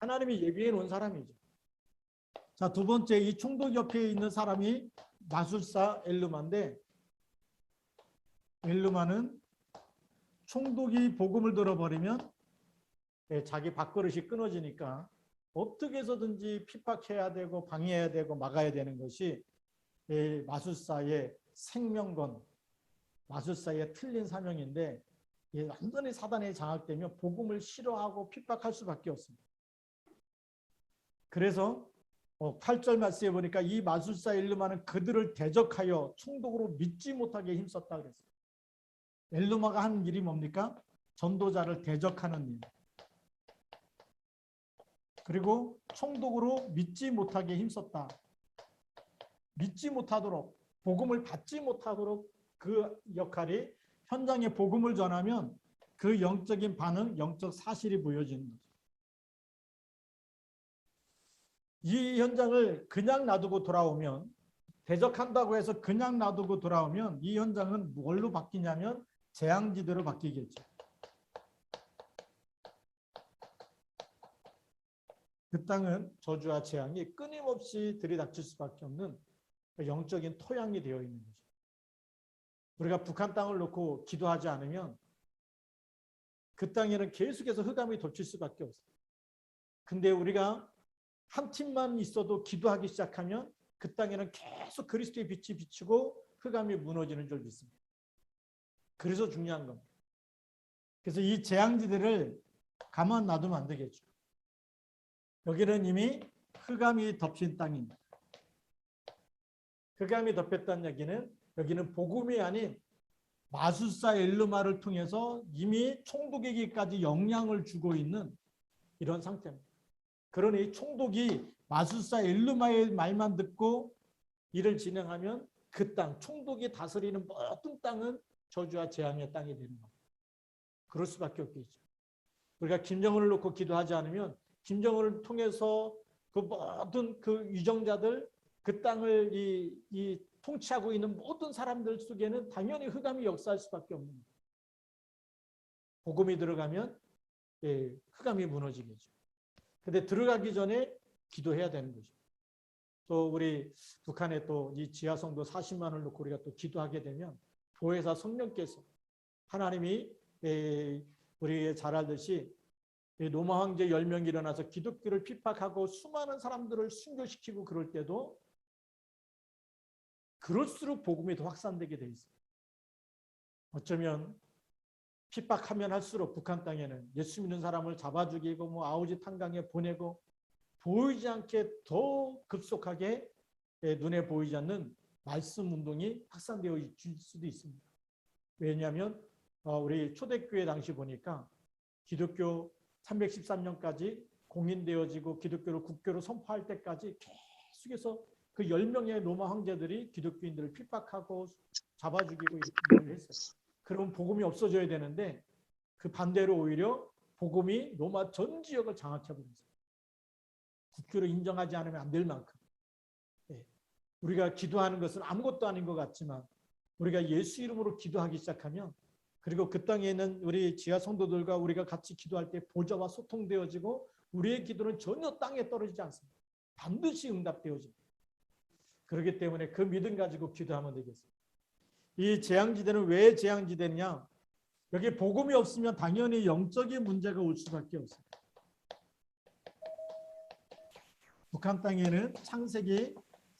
하나님이 예비해 놓은 사람이죠. 자, 두 번째, 이 총독 옆에 있는 사람이 마술사 엘르마인데, 엘르마는 총독이 복음을 들어버리면 자기 밥그릇이 끊어지니까 어떻게 해서든지 핍박해야 되고 방해해야 되고 막아야 되는 것이 마술사의 생명건, 마술사의 틀린 사명인데, 완전히 사단에 장악되면 복음을 싫어하고 핍박할 수밖에 없습니다. 그래서 8절 말씀에 보니까 이 마술사 엘르마는 그들을 대적하여 총독으로 믿지 못하게 힘썼다 그랬어요. 엘르마가 하는 일이 뭡니까? 전도자를 대적하는 일. 그리고 총독으로 믿지 못하게 힘썼다. 믿지 못하도록, 복음을 받지 못하도록 그 역할이, 현장에 복음을 전하면 그 영적인 반응, 영적 사실이 보여지는 거죠. 이 현장을 그냥 놔두고 돌아오면, 대적한다고 해서 그냥 놔두고 돌아오면 이 현장은 뭘로 바뀌냐면 재앙지대로 바뀌겠죠. 그 땅은 저주와 재앙이 끊임없이 들이닥칠 수밖에 없는 영적인 토양이 되어 있는 거죠. 우리가 북한 땅을 놓고 기도하지 않으면 그 땅에는 계속해서 흑암이 덮칠 수밖에 없어요. 근데 우리가 한 팀만 있어도 기도하기 시작하면 그 땅에는 계속 그리스도의 빛이 비치고 흑암이 무너지는 줄 믿습니다. 그래서 중요한 겁니다. 그래서 이 재앙지대를 가만 놔두면 안 되겠죠. 여기는 이미 흑암이 덮친 땅입니다. 흑암이 덮였다는 얘기는 여기는 복음이 아닌 마술사 엘르마를 통해서 이미 총독에게까지 영향을 주고 있는 이런 상태입니다. 그러니 총독이 마술사 엘르마의 말만 듣고 일을 진행하면 그 땅, 총독이 다스리는 모든 땅은 저주와 재앙의 땅이 되는 겁니다. 그럴 수밖에 없겠죠. 우리가 김정은을 놓고 기도하지 않으면 김정은을 통해서 그 모든 그 유정자들, 그 땅을 이 통치하고 있는 모든 사람들 속에는 당연히 흑암이 역사할 수밖에 없는 거예요. 복음이 들어가면 흑암이 무너지겠죠. 근데 들어가기 전에 기도해야 되는 거죠. 또 우리 북한에 또 이 지하성도 40만을 놓고 우리가 또 기도하게 되면 보혜사 성령께서, 하나님이 우리 잘 알듯이 로마 황제 10명이 일어나서 기독교를 핍박하고 수많은 사람들을 순교시키고 그럴 때도 그럴수록 복음이 더 확산되게 돼 있어요. 어쩌면 핍박하면 할수록 북한 땅에는 예수 믿는 사람을 잡아 죽이고 뭐 아우지 탄광에 보내고 보이지 않게 더 급속하게 눈에 보이지 않는 말씀 운동이 확산되어 있을 수도 있습니다. 왜냐하면 우리 초대교회 당시 보니까 기독교 313년까지 공인되어지고 기독교를 국교로 선포할 때까지 계속해서 그 10명의 로마 황제들이 기독교인들을 핍박하고 잡아 죽이고 이렇게 했어요. 그러면 복음이 없어져야 되는데 그 반대로 오히려 복음이 로마 전 지역을 장악해버렸어요. 국교를 인정하지 않으면 안 될 만큼. 우리가 기도하는 것은 아무것도 아닌 것 같지만 우리가 예수 이름으로 기도하기 시작하면, 그리고 그 땅에 있는 우리 지하 성도들과 우리가 같이 기도할 때 보좌와 소통되어지고 우리의 기도는 전혀 땅에 떨어지지 않습니다. 반드시 응답되어집니다. 그렇기 때문에 그 믿음 가지고 기도하면 되겠습니다. 이 재앙지대는 왜 재앙지대냐? 여기 복음이 없으면 당연히 영적인 문제가 올 수밖에 없습니다. 북한 땅에는 창세기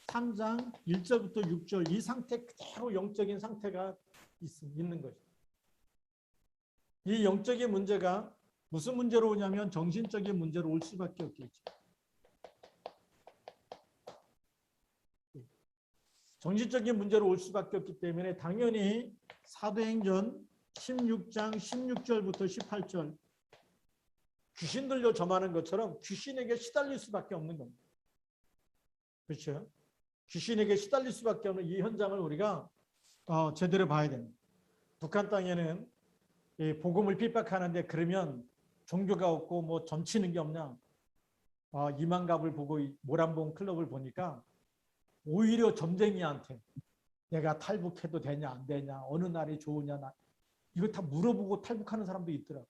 3장 1절부터 6절 이 상태 그대로 영적인 상태가 있는 거죠. 이 영적인 문제가 무슨 문제로 오냐면 정신적인 문제로 올 수밖에 없겠죠. 정신적인 문제로 올 수밖에 없기 때문에 당연히 사도행전 16장 16절부터 18절 귀신 들려 점하는 것처럼 귀신에게 시달릴 수밖에 없는 겁니다. 그렇죠? 귀신에게 시달릴 수밖에 없는 이 현장을 우리가 제대로 봐야 됩니다. 북한 땅에는 복음을 핍박하는데 그러면 종교가 없고 뭐 점치는 게 없냐? 이만갑을 보고 모란봉 클럽을 보니까 오히려 점쟁이한테 내가 탈북해도 되냐 안 되냐, 어느 날이 좋으냐, 이거 다 물어보고 탈북하는 사람도 있더라고요.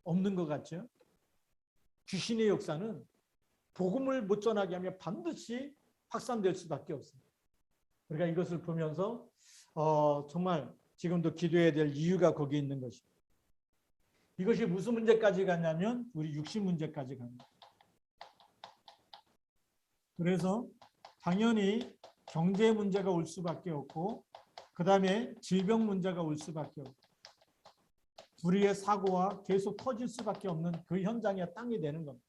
없는 것 같죠? 귀신의 역사는 복음을 못 전하게 하면 반드시 확산될 수밖에 없습니다. 우리가 이것을 보면서 정말 지금도 기도해야 될 이유가 거기에 있는 것입니다. 이것이 무슨 문제까지 갔냐면 우리 육신 문제까지 갑니다. 그래서 당연히 경제 문제가 올 수밖에 없고 그 다음에 질병 문제가 올 수밖에 없고 불의의 사고와 계속 터질 수밖에 없는 그 현장에 땅이 되는 겁니다.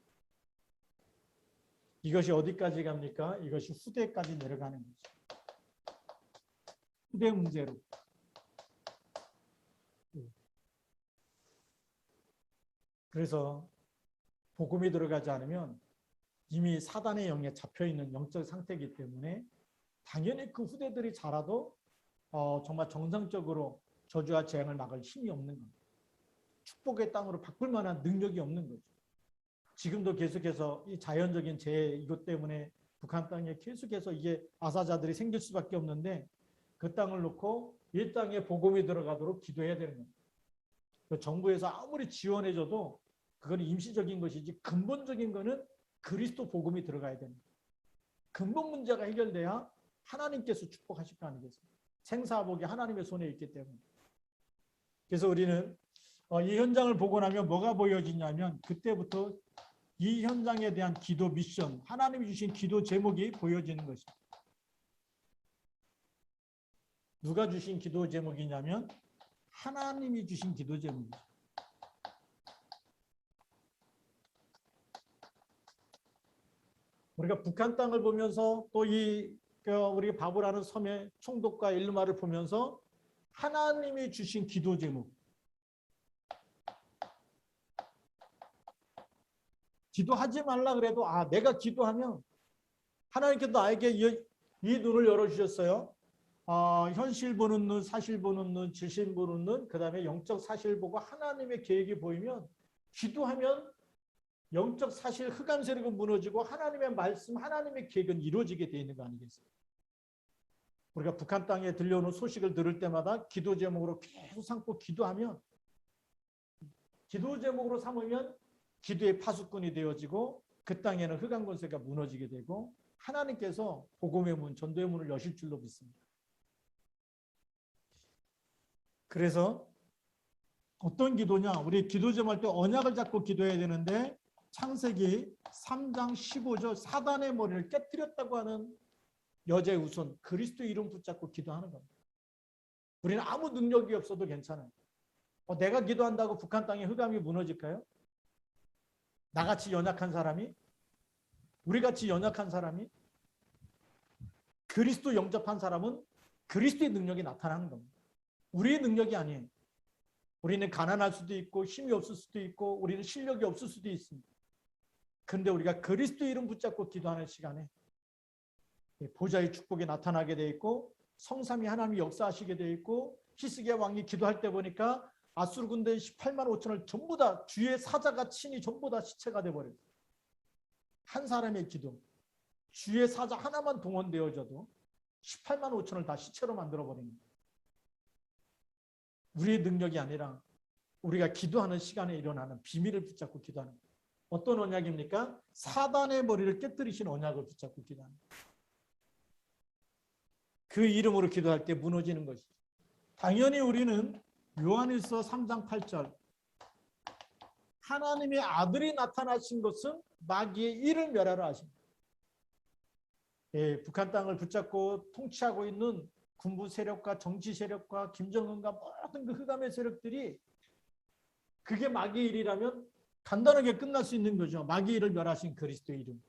이것이 어디까지 갑니까? 이것이 후대까지 내려가는 거죠. 후대 문제로. 그래서 복음이 들어가지 않으면 이미 사단의 영에 잡혀있는 영적 상태이기 때문에 당연히 그 후대들이 자라도 정말 정상적으로 저주와 재앙을 막을 힘이 없는 겁니다. 축복의 땅으로 바꿀 만한 능력이 없는 거죠. 지금도 계속해서 이 자연적인 재해 이것 때문에 북한 땅에 계속해서 이게 아사자들이 생길 수밖에 없는데 그 땅을 놓고 이 땅에 복음이 들어가도록 기도해야 되는 겁니다. 정부에서 아무리 지원해줘도 그건 임시적인 것이지 근본적인 거는 그리스도 복음이 들어가야 됩니다. 근본 문제가 해결돼야 하나님께서 축복하실 거 아니겠습니까? 생사복이 하나님의 손에 있기 때문에. 그래서 우리는 이 현장을 보고 나면 뭐가 보여지냐면 그때부터 이 현장에 대한 기도 미션, 하나님이 주신 기도 제목이 보여지는 것입니다. 누가 주신 기도 제목이냐면 하나님이 주신 기도 제목이죠. 우리가 북한 땅을 보면서 또 우리 바보라는 섬의 총독과 일루마를 보면서 하나님이 주신 기도 제목. 기도하지 말라 그래도 내가 기도하면 하나님께서 나에게 이 눈을 열어주셨어요. 현실 보는 눈, 사실 보는 눈, 질신 보는 눈, 그 다음에 영적 사실 보고 하나님의 계획이 보이면 기도하면 영적 사실 흑암 세력은 무너지고 하나님의 말씀, 하나님의 계획은 이루어지게 되어 있는 거 아니겠습니까? 우리가 북한 땅에 들려오는 소식을 들을 때마다 기도 제목으로 계속 삼고 기도하면 기도 제목으로 삼으면 기도의 파수꾼이 되어지고 그 땅에는 흑암 권세가 무너지게 되고 하나님께서 복음의 문, 전도의 문을 여실 줄로 믿습니다. 그래서 어떤 기도냐? 우리 기도 좀 할 때 언약을 잡고 기도해야 되는데 창세기 3장 15절 사단의 머리를 깨뜨렸다고 하는 여자의 우선 그리스도 이름 붙잡고 기도하는 겁니다. 우리는 아무 능력이 없어도 괜찮아요. 내가 기도한다고 북한 땅에 흑암이 무너질까요? 나같이 연약한 사람이? 우리같이 연약한 사람이? 그리스도 영접한 사람은 그리스도의 능력이 나타나는 겁니다. 우리의 능력이 아니에요. 우리는 가난할 수도 있고 힘이 없을 수도 있고 우리는 실력이 없을 수도 있습니다. 그런데 우리가 그리스도 이름 붙잡고 기도하는 시간에 보좌의 축복이 나타나게 돼 있고 성삼위 하나님이 역사하시게 돼 있고 히스기야 왕이 기도할 때 보니까 아수르 군대 18만 5천을 전부 다 주의 사자가 친히 전부 다 시체가 돼버려요. 한 사람의 기도. 주의 사자 하나만 동원되어져도 18만 5천을 다 시체로 만들어버립니다. 우리의 능력이 아니라 우리가 기도하는 시간에 일어나는 비밀을 붙잡고 기도하는 거예요. 어떤 언약입니까? 사단의 머리를 깨뜨리신 언약을 붙잡고 기도하는 거예요. 그 이름으로 기도할 때 무너지는 것이죠. 당연히 우리는 요한일서 3장 8절 하나님의 아들이 나타나신 것은 마귀의 일을 멸하라 하십니다. 북한 땅을 붙잡고 통치하고 있는 군부 세력과 정치 세력과 김정은과 모든 그 흑암의 세력들이 그게 마귀의 일이라면 간단하게 끝날 수 있는 거죠. 마귀의 일을 멸하신 그리스도의 이름.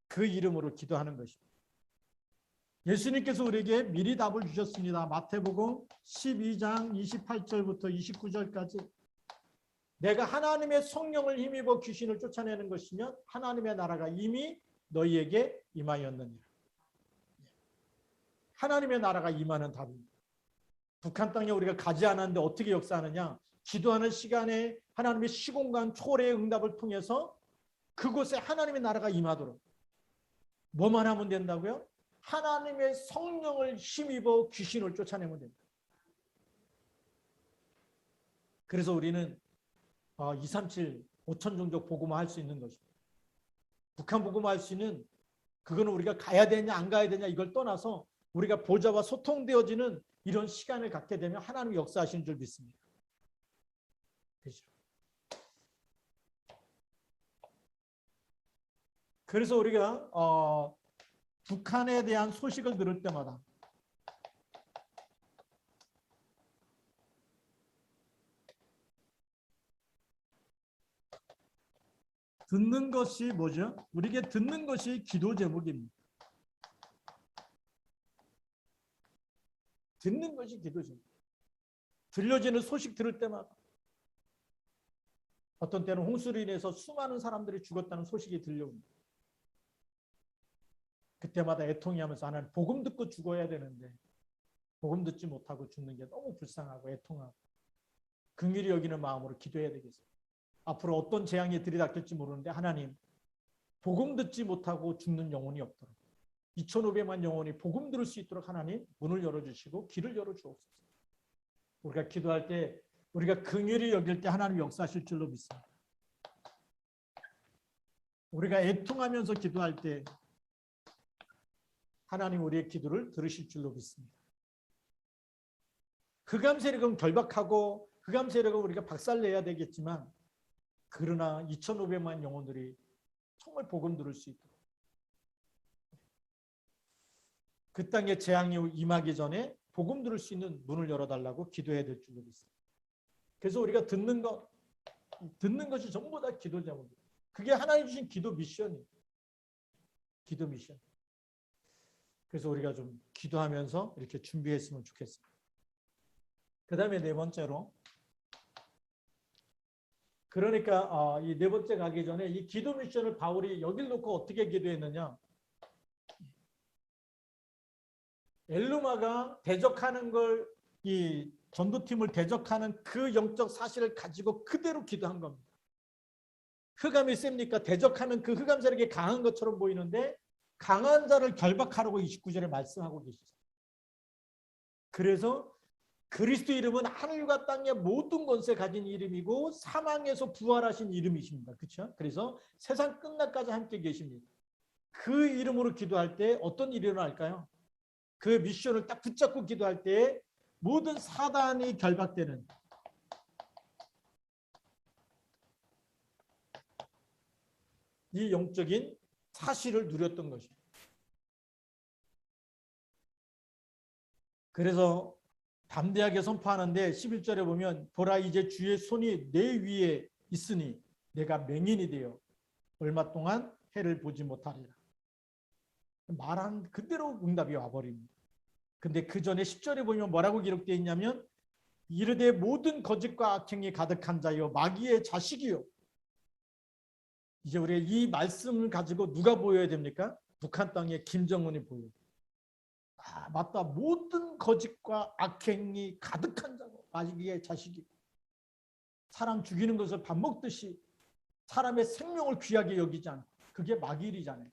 그 이름으로 기도하는 것입니다. 예수님께서 우리에게 미리 답을 주셨습니다. 마태복음 12장 28절부터 29절까지 내가 하나님의 성령을 힘입어 귀신을 쫓아내는 것이면 하나님의 나라가 이미 너희에게 임하였느니라. 하나님의 나라가 임하는 답입니다. 북한 땅에 우리가 가지 않았는데 어떻게 역사하느냐? 기도하는 시간에 하나님의 시공간 초래의 응답을 통해서 그곳에 하나님의 나라가 임하도록 뭐만 하면 된다고요? 하나님의 성령을 힘입어 귀신을 쫓아내면 됩니다. 그래서 우리는 237 5천 종족 복음화할 수 있는 것입니다. 북한 복음화할 수 있는 그거는 우리가 가야 되냐 안 가야 되냐 이걸 떠나서 우리가 보좌와 소통되어지는 이런 시간을 갖게 되면 하나님이 역사하시는 줄 믿습니다. 그렇죠? 그래서 우리가 북한에 대한 소식을 들을 때마다 듣는 것이 뭐죠? 우리에게 듣는 것이 기도 제목입니다. 듣는 것이 기도 제목. 들려지는 소식 들을 때마다 어떤 때는 홍수로 인해서 수많은 사람들이 죽었다는 소식이 들려옵니다. 그때마다 애통이 하면서 하나님 복음 듣고 죽어야 되는데 복음 듣지 못하고 죽는 게 너무 불쌍하고 애통하고 긍휼히 여기는 마음으로 기도해야 되겠어요. 앞으로 어떤 재앙이 들이닥칠지 모르는데 하나님 복음 듣지 못하고 죽는 영혼이 없도록 2,500만 영혼이 복음 들을 수 있도록 하나님 문을 열어주시고 길을 열어주옵소서. 우리가 기도할 때 우리가 긍휼히 여길 때 하나님 역사하실 줄로 믿습니다. 우리가 애통하면서 기도할 때 하나님 우리의 기도를 들으실 줄로 믿습니다. 흑암 세력은 결박하고 흑암 세력은 우리가 박살내야 되겠지만 그러나 2,500만 영혼들이 정말 복음 들을 수 있도록 그 땅에 재앙이 임하기 전에 복음 들을 수 있는 문을 열어달라고 기도해야 될 줄로 믿습니다. 그래서 우리가 듣는 것이 전부 다 기도 제목입니다. 그게 하나님 주신 기도 미션이에요. 기도 미션. 그래서 우리가 좀 기도하면서 이렇게 준비했으면 좋겠습니다. 그 다음에 네 번째로 그러니까 이 네 번째 가기 전에 이 기도 미션을 바울이 여길 놓고 어떻게 기도했느냐. 엘루마가 대적하는 걸 이 전도팀을 대적하는 그 영적 사실을 가지고 그대로 기도한 겁니다. 흑암이 셉니까? 대적하는 그 흑암 세력이 강한 것처럼 보이는데 강한 자를 결박하라고 29절에 말씀하고 계시죠. 그래서 그리스도 이름은 하늘과 땅의 모든 권세 가진 이름이고 사망에서 부활하신 이름이십니다. 그렇죠? 그래서 세상 끝날까지 함께 계십니다. 그 이름으로 기도할 때 어떤 일이 일어날까요? 그 미션을 딱 붙잡고 기도할 때 모든 사단이 결박되는 이 영적인 사실을 누렸던 것입니다. 그래서 담대하게 선포하는데 11절에 보면 보라 이제 주의 손이 내 위에 있으니 내가 맹인이 되어 얼마 동안 해를 보지 못하리라. 말한 그대로 응답이 와버립니다. 근데 그 전에 10절에 보면 뭐라고 기록되어 있냐면 이르되 모든 거짓과 악행이 가득한 자여 마귀의 자식이요. 이제 우리 이 말씀을 가지고 누가 보여야 됩니까? 북한 땅에 김정은이 보여요. 아 맞다. 모든 거짓과 악행이 가득한 자고 마귀의 자식이 사람 죽이는 것을 밥 먹듯이 사람의 생명을 귀하게 여기지 않고 그게 마귀일이잖아요.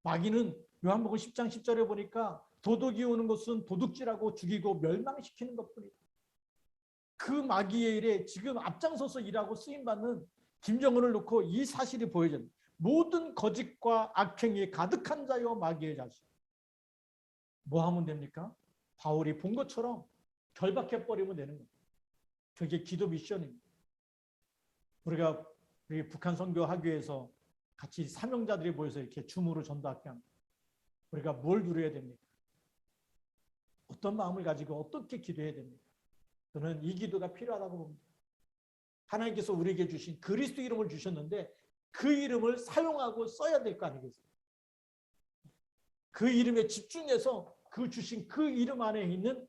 마귀는 요한복음 10장 10절에 보니까 도둑이 오는 것은 도둑질하고 죽이고 멸망시키는 것뿐이다. 그 마귀의 일에 지금 앞장서서 일하고 쓰임받는 김정은을 놓고 이 사실이 보여집니다. 모든 거짓과 악행이 가득한 자요 마귀의 자식. 뭐 하면 됩니까? 바울이 본 것처럼 결박해버리면 되는 거예요. 그게 기도 미션입니다. 우리가 우리 북한 선교학교에서 같이 사명자들이 모여서 이렇게 줌으로 전도학교 합니다. 우리가 뭘 누려야 됩니까? 어떤 마음을 가지고 어떻게 기도해야 됩니까? 저는 이 기도가 필요하다고 봅니다. 하나님께서 우리에게 주신 그리스도 이름을 주셨는데 그 이름을 사용하고 써야 될 거 아니겠어요? 그 이름에 집중해서 그 주신 그 이름 안에 있는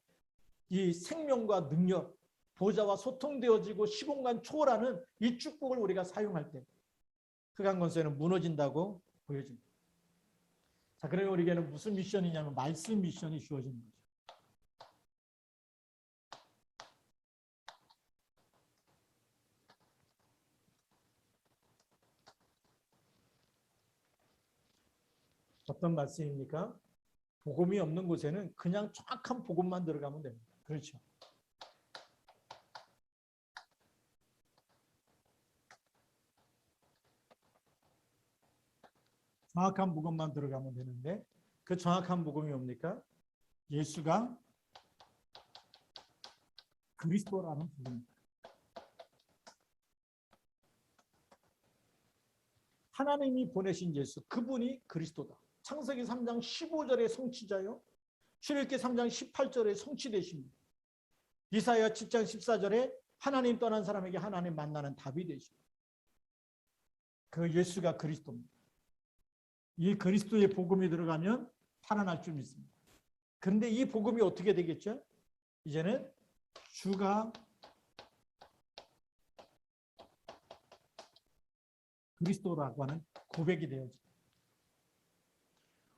이 생명과 능력, 보좌와 소통되어지고 시공간 초월하는 이 축복을 우리가 사용할 때 흑암 권세는 무너진다고 보여집니다. 자, 그러면 우리에게는 무슨 미션이냐면 말씀 미션이 주어지는 거죠. 어떤 말씀입니까? 복음이 없는 곳에는 그냥 정확한 복음만 들어가면 됩니다. 그렇죠. 정확한 복음만 들어가면 되는데 그 정확한 복음이 뭡니까? 예수가 그리스도라는 복음입니다. 하나님이 보내신 예수, 그분이 그리스도다. 창세기 3장 15절의 성취자요. 출애굽기 3장 18절의 성취되십니다. 이사야 7장 14절에 하나님 떠난 사람에게 하나님 만나는 답이 되십니다. 그 예수가 그리스도입니다. 이 그리스도의 복음이 들어가면 살아날 줄 믿습니다. 그런데 이 복음이 어떻게 되겠죠? 이제는 주가 그리스도라고 하는 고백이 되어집니다.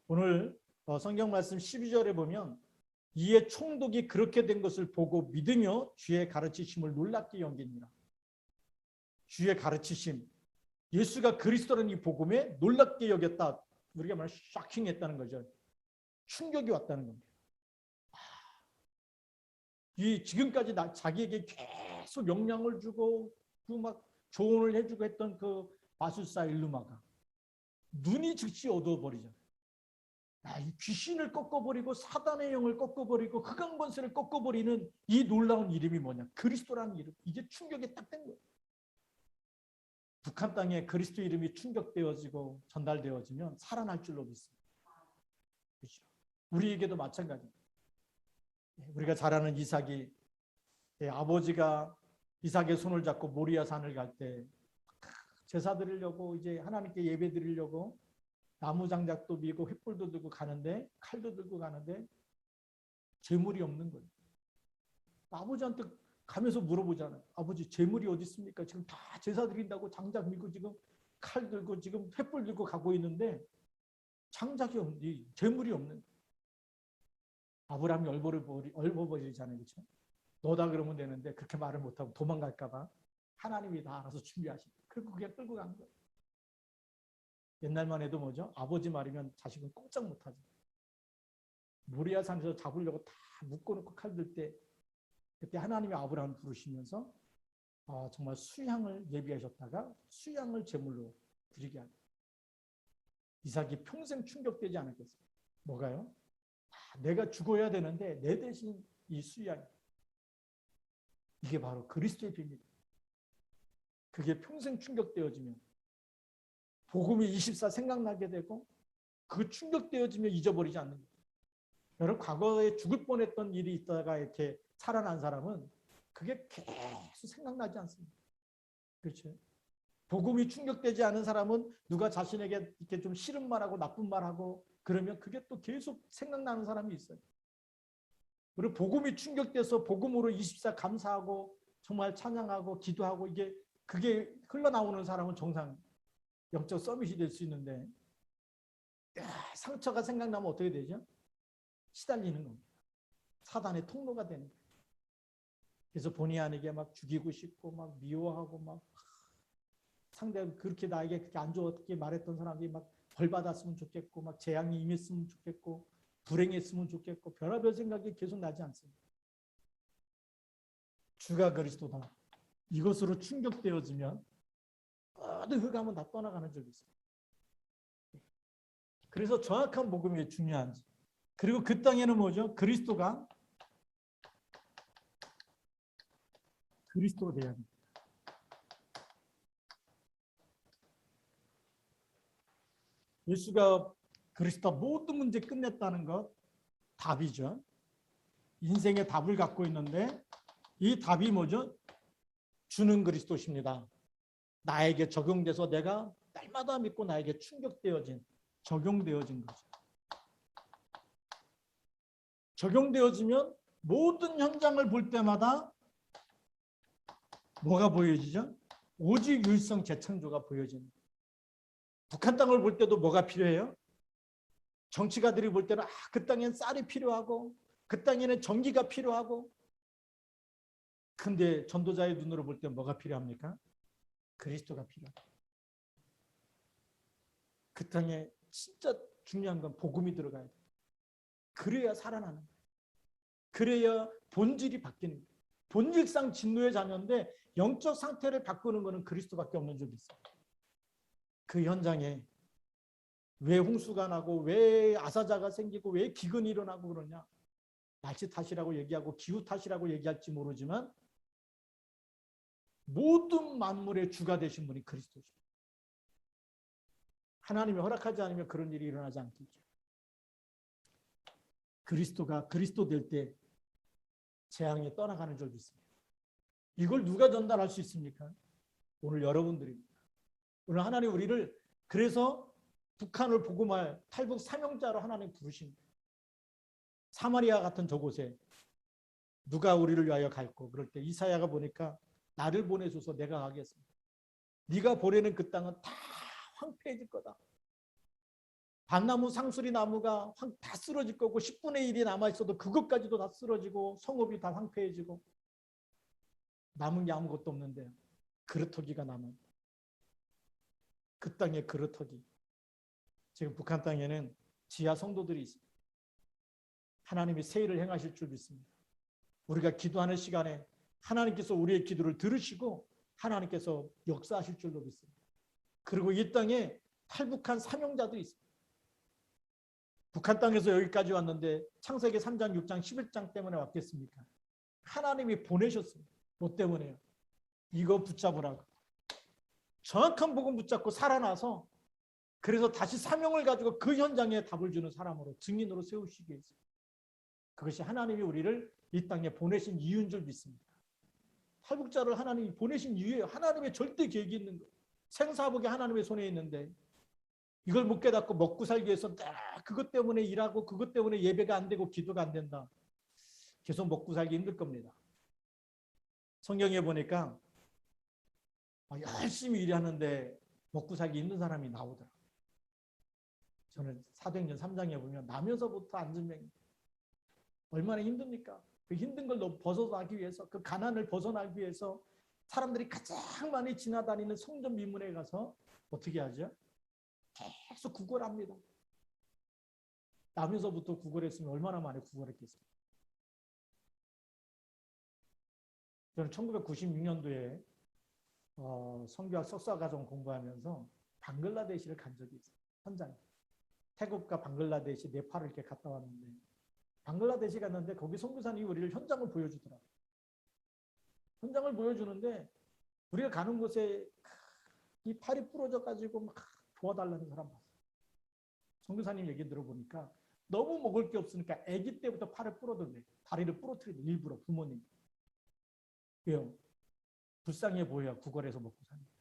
오늘 성경 말씀 12절에 보면 이에 총독이 그렇게 된 것을 보고 믿으며 주의 가르치심을 놀랍게 여기니라. 주의 가르치심, 예수가 그리스도라는 이 복음에 놀랍게 여겼다. 우리가 말하면 쇼킹했다는 거죠. 충격이 왔다는 겁니다. 이 지금까지 자기에게 계속 영향을 주고 그 막 조언을 해주고 했던 그 마술사 일루마가 눈이 즉시 어두워버리잖아요. 이 귀신을 꺾어버리고 사단의 영을 꺾어버리고 흑암 권세를 꺾어버리는 이 놀라운 이름이 뭐냐? 그리스도라는 이름. 이게 충격이 딱 된 거예요. 북한 땅에 그리스도 이름이 충격되어지고 전달되어지면 살아날 줄로 믿습니다. 그렇죠? 우리에게도 마찬가지입니다. 우리가 잘 아는 이삭이 아버지가 이삭의 손을 잡고 모리아 산을 갈 때 제사 드리려고 이제 하나님께 예배 드리려고 나무 장작도 밀고 횃불도 들고 가는데 칼도 들고 가는데 재물이 없는 거예요. 아버지한테 가면서 물어보잖아요. 아버지 재물이 어디 있습니까? 지금 다 제사 드린다고 장작 밀고 지금 칼 들고 지금 횃불 들고 가고 있는데 장작이 없니? 재물이 없는 거예요. 아브라함이 얼버버리잖아요. 그렇죠? 너다 그러면 되는데 그렇게 말을 못하고 도망갈까 봐 하나님이 다 알아서 준비하십니다. 그리고 그게 끌고 간 거예요. 옛날만 해도 뭐죠? 아버지 말이면 자식은 꼼짝 못하죠. 모리아 산에서 잡으려고 다 묶어놓고 칼 들 때 그때 하나님이 아브라함을 부르시면서 정말 수양을 예비하셨다가 수양을 제물로 드리게 하죠. 이삭이 평생 충격되지 않았겠어요? 뭐가요? 내가 죽어야 되는데 내 대신 이 수양. 이게 바로 그리스도의 비밀이에요. 그게 평생 충격되어지면 복음이 24 생각나게 되고 그 충격되어지면 잊어버리지 않는 거예요. 여러분 과거에 죽을 뻔했던 일이 있다가 이렇게 살아난 사람은 그게 계속 생각나지 않습니다. 그렇죠? 복음이 충격되지 않은 사람은 누가 자신에게 이렇게 좀 싫은 말하고 나쁜 말하고 그러면 그게 또 계속 생각나는 사람이 있어요. 그리고 복음이 충격돼서 복음으로 24 감사하고 정말 찬양하고 기도하고 그게 흘러나오는 사람은 정상 영적 서밋이 될 수 있는데 상처가 생각나면 어떻게 되죠? 시달리는 겁니다. 사단의 통로가 되는 거예요. 그래서 본의 아니게 막 죽이고 싶고 막 미워하고 막 상대가 그렇게 나에게 그렇게 안 좋게 말했던 사람들이 막 벌 받았으면 좋겠고 막 재앙이 임했으면 좋겠고 불행했으면 좋겠고 별의별 생각이 계속 나지 않습니다. 주가 그리스도다. 이것으로 충격되어지면 모든 흑암은 다 떠나가는 적이 있어요. 그래서 정확한 복음이 왜 중요한지. 그리고 그 땅에는 뭐죠? 그리스도가 그리스도가 돼야 합니다. 예수가 그리스도 모든 문제 끝냈다는 것 답이죠. 인생의 답을 갖고 있는데 이 답이 뭐죠? 주는 그리스도십니다. 나에게 적용돼서 내가 날마다 믿고 나에게 충격되어진 적용되어진 거죠. 적용되어지면 모든 현장을 볼 때마다 뭐가 보여지죠? 오직 유일성 재창조가 보여집니다. 북한 땅을 볼 때도 뭐가 필요해요? 정치가들이 볼 때는 그 땅엔 쌀이 필요하고 그 땅에는 전기가 필요하고 근데 전도자의 눈으로 볼 때 뭐가 필요합니까? 그리스도가 필요합니다. 그 땅에 진짜 중요한 건 복음이 들어가야 돼요. 그래야 살아나는 거예요. 그래야 본질이 바뀌는 거예요. 본질상 진노의 자녀인데 영적 상태를 바꾸는 것은 그리스도밖에 없는 줄 믿습니다. 그 현장에 왜 홍수가 나고 왜 아사자가 생기고 왜 기근이 일어나고 그러냐. 날씨 탓이라고 얘기하고 기후 탓이라고 얘기할지 모르지만 모든 만물의 주가 되신 분이 그리스도십니다. 하나님이 허락하지 않으면 그런 일이 일어나지 않겠죠. 그리스도가 그리스도 될 때 재앙이 떠나가는 줄 믿습니다. 이걸 누가 전달할 수 있습니까? 오늘 여러분들입니다. 오늘 하나님 우리를 그래서 북한을 복음할 탈북 사명자로 하나님 부르십니다. 사마리아 같은 저곳에 누가 우리를 위하여 갈고 그럴 때 이사야가 보니까 나를 보내줘서 내가 가겠습니다. 네가 보내는 그 땅은 다 황폐해질 거다. 밭나무 상수리 나무가 다 쓰러질 거고 10분의 1이 남아있어도 그것까지도 다 쓰러지고 성읍이 다 황폐해지고 남은 게 아무것도 없는데 그루터기가 남은 그 땅에 그루터기. 지금 북한 땅에는 지하 성도들이 있습니다. 하나님이 새 일을 행하실 줄 믿습니다. 우리가 기도하는 시간에 하나님께서 우리의 기도를 들으시고 하나님께서 역사하실 줄로 믿습니다. 그리고 이 땅에 탈북한 사명자도 있습니다. 북한 땅에서 여기까지 왔는데 창세기 3장, 6장, 11장 때문에 왔겠습니까? 하나님이 보내셨습니다. 뭐 때문에요? 이거 붙잡으라고. 정확한 복음 붙잡고 살아나서 그래서 다시 사명을 가지고 그 현장에 답을 주는 사람으로 증인으로 세우시기 위해서 그것이 하나님이 우리를 이 땅에 보내신 이유인 줄 믿습니다. 탈북자를 하나님이 보내신 이유예요. 하나님의 절대 계획이 있는 거예요. 생사복이 하나님의 손에 있는데 이걸 못 깨닫고 먹고 살기 위해서 그것 때문에 일하고 그것 때문에 예배가 안 되고 기도가 안 된다. 계속 먹고 살기 힘들 겁니다. 성경에 보니까 열심히 일하는데 먹고 살기 힘든 사람이 나오더라고요. 저는 사도행전 3장에 보면 나면서부터 안진뱅이 얼마나 힘듭니까? 그 힘든 걸 벗어나기 위해서 그 가난을 벗어나기 위해서 사람들이 가장 많이 지나다니는 성전 미문에 가서 어떻게 하죠? 계속 구걸합니다. 나면서부터 구걸했으면 얼마나 많이 구걸했겠습니까? 저는 1996년도에 성교학 석사과정 공부하면서 방글라데시를 간 적이 있어요. 현장에. 태국과 방글라데시, 네팔을 이렇게 갔다 왔는데 방글라데시 갔는데 거기 선교사님이 우리를 현장을 보여주더라고요. 현장을 보여주는데 우리가 가는 곳에 이 팔이 부러져 가지고 막 도와달라는 사람 봤어요. 선교사님 얘기 들어보니까 너무 먹을 게 없으니까 아기 때부터 팔을 부러졌네. 다리를 부러뜨리네. 일부러 부모님. 왜요? 불쌍해 보여야 구걸해서 먹고 사는 거예요.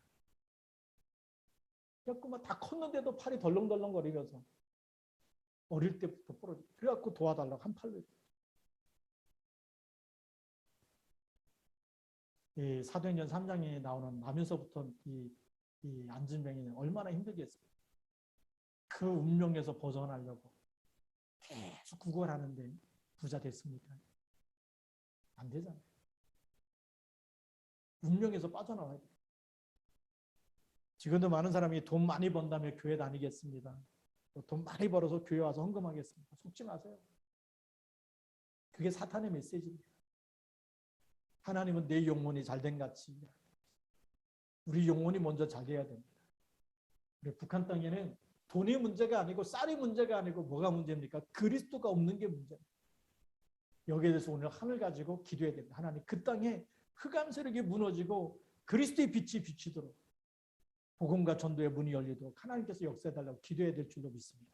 그래갖고 다 컸는데도 팔이 덜렁덜렁 거리면서 어릴 때부터 부러져. 그래갖고 도와달라고 한 팔로. 이 사도행전 3장에 나오는 나면서부터 이 안진뱅이는 얼마나 힘들겠습니까? 그 운명에서 벗어나려고 계속 구걸하는데 부자 됐습니까? 안 되잖아요. 운명에서 빠져나와야 돼요. 지금도 많은 사람이 돈 많이 번다며 교회 다니겠습니다. 돈 많이 벌어서 교회 와서 헌금하겠습니다. 속지 마세요. 그게 사탄의 메시지입니다. 하나님은 내 영혼이 잘된 같이 우리 영혼이 먼저 잘 돼야 됩니다. 우리 북한 땅에는 돈이 문제가 아니고 쌀이 문제가 아니고 뭐가 문제입니까? 그리스도가 없는 게 문제입니다. 여기에 대해서 오늘 하늘 가지고 기도해야 됩니다. 하나님 그 땅에 흑암 세력이 무너지고 그리스도의 빛이 비치도록 복음과 전도의 문이 열리도록 하나님께서 역사해달라고 기도해야 될 줄로 믿습니다.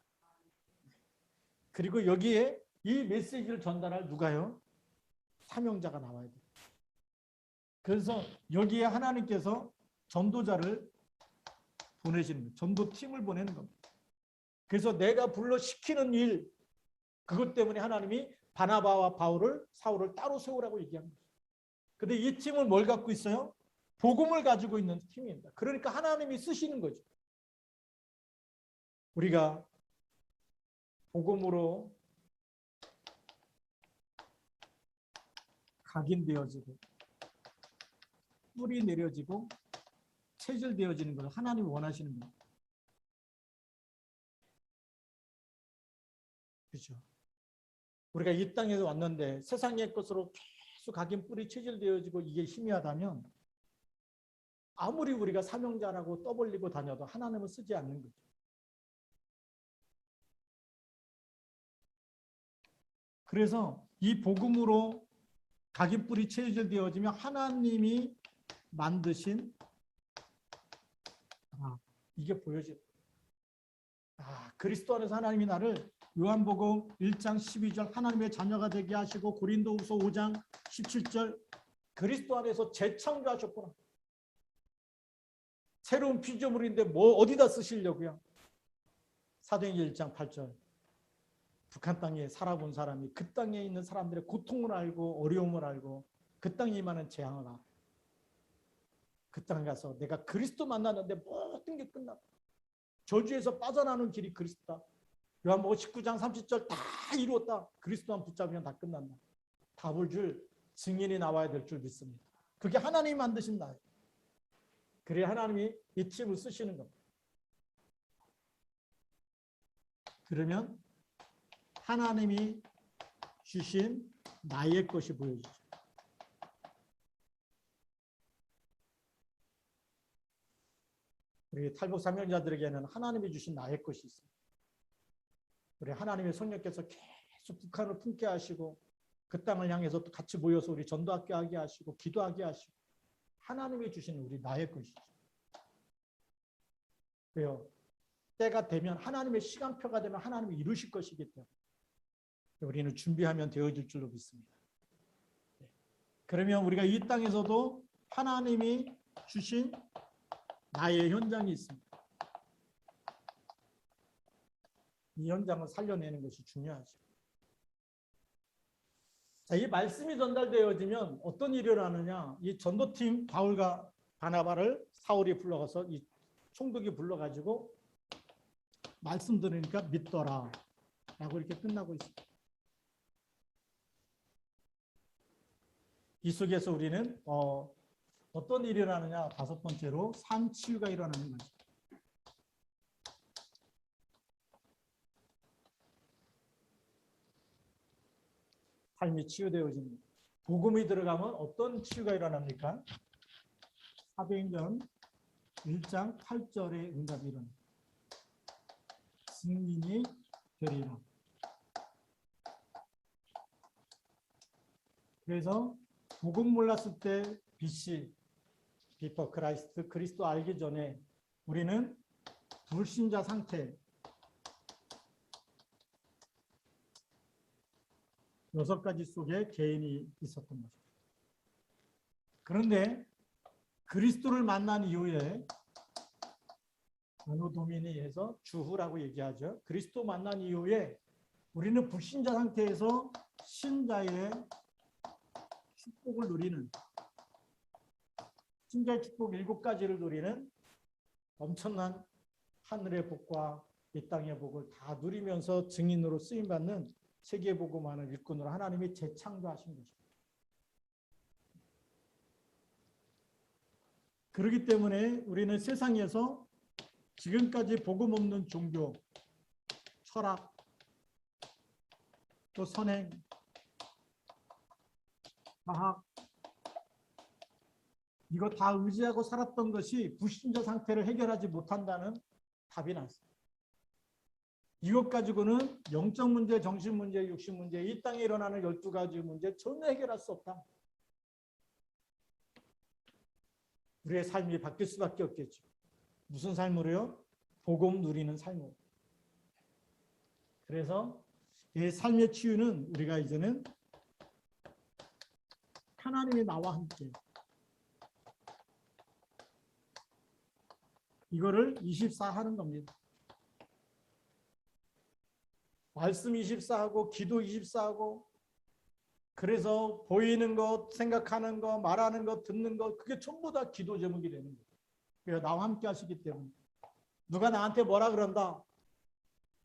그리고 여기에 이 메시지를 전달할 누가요? 사명자가 나와야 돼요. 그래서 여기에 하나님께서 전도자를 보내시는 거예요. 전도팀을 보내는 겁니다. 그래서 내가 불러 시키는 일, 그것 때문에 하나님이 바나바와 사울을 따로 세우라고 얘기한 거죠. 근데 이 팀을 뭘 갖고 있어요? 복음을 가지고 있는 팀입니다. 그러니까 하나님이 쓰시는 거죠. 우리가 복음으로 각인되어지고 뿌리 내려지고 체질되어지는 걸 하나님이 원하시는 거예요. 그렇죠. 우리가 이 땅에서 왔는데 세상의 것으로 계속 각인 뿌리 체질되어지고 이게 희미하다면 아무리 우리가 사명자라고 떠벌리고 다녀도 하나님은 쓰지 않는 거죠. 그래서 이 복음으로 각인뿔이 체질되어지면 하나님이 만드신 이게 보여져요. 그리스도 안에서 하나님이 나를 요한복음 1장 12절 하나님의 자녀가 되게 하시고 고린도후서 5장 17절 그리스도 안에서 재창조하셨구나. 새로운 피조물인데 뭐 어디다 쓰시려고요? 사도행전 1장 8절 북한 땅에 살아본 사람이 그 땅에 있는 사람들의 고통을 알고 어려움을 알고 그 땅에 임하는 재앙을 알아. 그 땅에 가서 내가 그리스도 만났는데 모든 게 끝났다. 저주에서 빠져나오는 길이 그리스도다. 요한복음 19장 30절 다 이루었다. 그리스도만 붙잡으면 다 끝난다. 답을 줄 증인이 나와야 될 줄 믿습니다. 그게 하나님이 만드신 나예요. 그래야 하나님이 이 팀을 쓰시는 겁니다. 그러면 하나님이 주신 나의 것이 보여지죠. 우리 탈북 사명자들에게는 하나님이 주신 나의 것이 있습니다. 우리 하나님의 성령께서 계속 북한을 품게 하시고 그 땅을 향해서 또 같이 모여서 우리 전도학교 하게 하시고 기도하게 하시고 하나님이 주신 우리 나의 것이죠. 왜요? 때가 되면 하나님의 시간표가 되면 하나님이 이루실 것이기 때문에 우리는 준비하면 되어질 줄로 믿습니다. 그러면 우리가 이 땅에서도 하나님이 주신 나의 현장이 있습니다. 이 현장을 살려내는 것이 중요하죠. 자, 이 말씀이 전달되어지면 어떤 일이 일어나느냐? 이 전도팀 바울과 바나바를 사울이 불러가서 이 총독이 불러가지고 말씀 들으니까 믿더라 라고 이렇게 끝나고 있습니다. 이 속에서 우리는 어떤 일이 일어나느냐? 다섯 번째로 삶 치유가 일어나는 거죠. 삶이 치유되어집니다. 복음이 들어가면 어떤 치유가 일어납니까? 사도행전 1장 8절의 응답이 일어납니다. 증인이 되리라. 그래서 복음 몰랐을 때 BC, 비퍼 크라이스트, 그리스도 알기 전에 우리는 불신자 상태, 6가지 속에 개인이 있었던 것입니다. 그런데 그리스도를 만난 이후에 아노도미니에서 주후라고 얘기하죠. 그리스도 만난 이후에 우리는 불신자 상태에서 신자의 축복을 누리는 신자의 축복 7가지를 누리는 엄청난 하늘의 복과 이 땅의 복을 다 누리면서 증인으로 쓰임받는 세계복음하는 일꾼으로 하나님이 재창조하신 것입니다. 그렇기 때문에 우리는 세상에서 지금까지 복음 없는 종교, 철학, 또 선행, 과학 이거 다 의지하고 살았던 것이 불신자 상태를 해결하지 못한다는 답이 났습니다. 이것 가지고는 영적 문제, 정신 문제, 육신 문제, 이 땅에 일어나는 12가지 문제 전혀 해결할 수 없다. 우리의 삶이 바뀔 수밖에 없겠죠. 무슨 삶으로요? 복음 누리는 삶으로. 그래서 이 삶의 치유는 우리가 이제는 하나님이 나와 함께 이거를 24 하는 겁니다. 말씀 24하고 기도 24하고 그래서 보이는 것, 생각하는 것, 말하는 것, 듣는 것 그게 전부 다 기도 제목이 되는 거예요. 그래서 나와 함께 하시기 때문에 누가 나한테 뭐라 그런다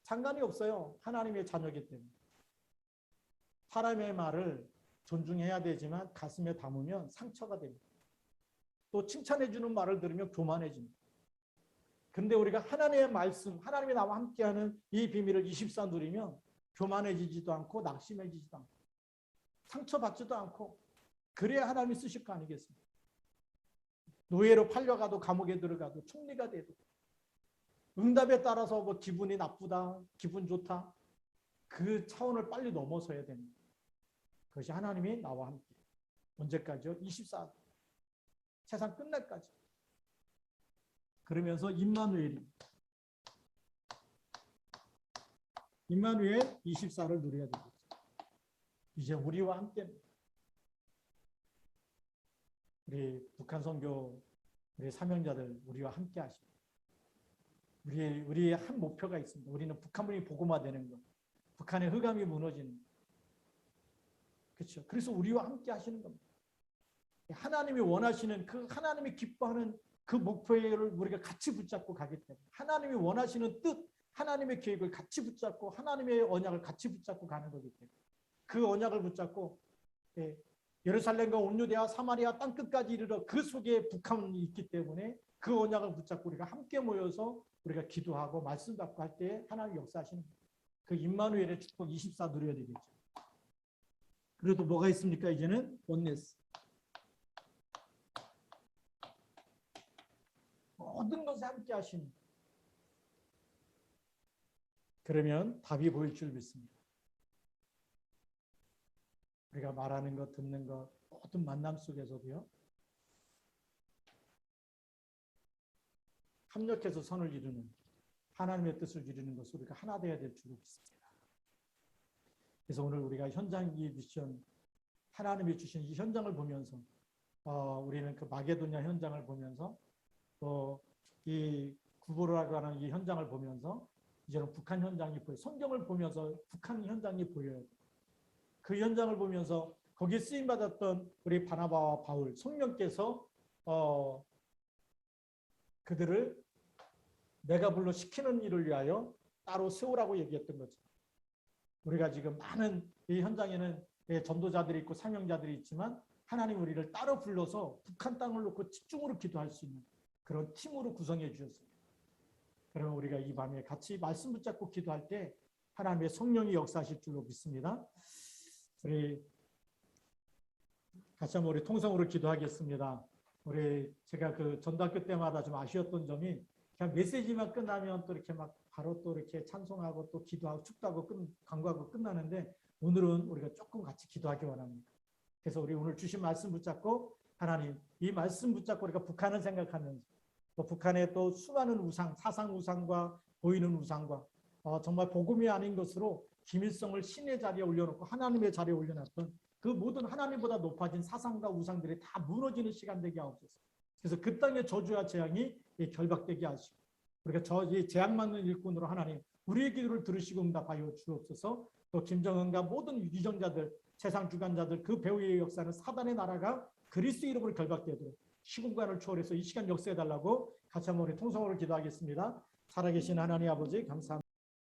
상관이 없어요. 하나님의 자녀이기 때문에. 사람의 말을 존중해야 되지만 가슴에 담으면 상처가 됩니다. 또 칭찬해 주는 말을 들으면 교만해집니다. 근데 우리가 하나님의 말씀, 하나님이 나와 함께하는 이 비밀을 24 누리면 교만해지지도 않고 낙심해지지도 않고 상처받지도 않고 그래야 하나님이 쓰실 거 아니겠습니까? 노예로 팔려가도 감옥에 들어가도 총리가 돼도 응답에 따라서 뭐 기분이 나쁘다, 기분 좋다 그 차원을 빨리 넘어서야 됩니다. 그것이 하나님이 나와 함께. 언제까지요? 24. 세상 끝날까지. 그러면서 임마누엘 24를 누려야 되겠죠. 이제 우리와 함께 우리 북한 선교 우리 사명자들 우리와 함께 하십니다. 우리의 한 목표가 있습니다. 우리는 북한문이 복음화되는 것, 북한의 흑암이 무너지는 것. 그렇죠. 그래서 우리와 함께 하시는 겁니다. 하나님이 원하시는 그 하나님이 기뻐하는 그 목표를 우리가 같이 붙잡고 가기 때문에 하나님이 원하시는 뜻, 하나님의 계획을 같이 붙잡고 하나님의 언약을 같이 붙잡고 가는 거기 때문에 그 언약을 붙잡고 예루살렘과 온유대와 사마리아 땅끝까지 이르러 그 속에 북한이 있기 때문에 그 언약을 붙잡고 우리가 함께 모여서 우리가 기도하고 말씀 받고 할 때 하나님 역사하시는 거예요. 그 임마누엘의 축복 24 누려야 되겠죠. 그래도 뭐가 있습니까? 이제는 원네스. 모든 것에 함께 하시는. 그러면 답이 보일 줄 믿습니다. 우리가 말하는 것, 듣는 것, 모든 만남 속에서도요. 협력해서 선을 이루는 하나님의 뜻을 이루는 것으로 우리가 하나 되어야 될 줄 믿습니다. 그래서 오늘 우리가 현장 이 미션 하나님이 주신 이 현장을 보면서 우리는 그 마게도냐 현장을 보면서 또 이 구보라고 하는 이 현장을 보면서 이제는 북한 현장이 보여 성경을 보면서 북한 현장이 보여야 돼. 그 현장을 보면서 거기에 쓰임 받았던 우리 바나바와 바울 성령께서 그들을 내가 불러 시키는 일을 위하여 따로 세우라고 얘기했던 거죠. 우리가 지금 많은 이 현장에는 전도자들이 있고 사명자들이 있지만 하나님 우리를 따로 불러서 북한 땅을 놓고 집중으로 기도할 수 있는 그런 팀으로 구성해 주셨습니다. 그러면 우리가 이 밤에 같이 말씀 붙잡고 기도할 때 하나님의 성령이 역사하실 줄로 믿습니다. 우리 같이 한번 우리 통성으로 기도하겠습니다. 제가 그 전도학교 때마다 좀 아쉬웠던 점이 그냥 메시지만 끝나면 또 이렇게 막 바로 또 이렇게 찬송하고 또 기도하고 축도하고 간구하고 끝나는데 오늘은 우리가 조금 같이 기도하기 원합니다. 그래서 우리 오늘 주신 말씀 붙잡고 하나님 이 말씀 붙잡고 우리가 북한을 생각하면서 또 북한의 또 수많은 우상, 사상 우상과 보이는 우상과 정말 복음이 아닌 것으로 김일성을 신의 자리에 올려놓고 하나님의 자리에 올려놨던 그 모든 하나님보다 높아진 사상과 우상들이 다 무너지는 시간 되게 하옵소서. 그래서 그 땅의 저주와 재앙이 결박되게 하시고 우리가 이 재앙맞는 일꾼으로 하나님 우리의 기도를 들으시고 응답하여 주옵소서. 또 김정은과 모든 위정자들 세상 주관자들 그 배후의 역사는 사단의 나라가 그리스도 이름으로 결박되도록 시공간을 초월해서 이 시간 역사해달라고 같이 한번 우리 통성으로 기도하겠습니다. 살아계신 하나님 아버지 감사합니다.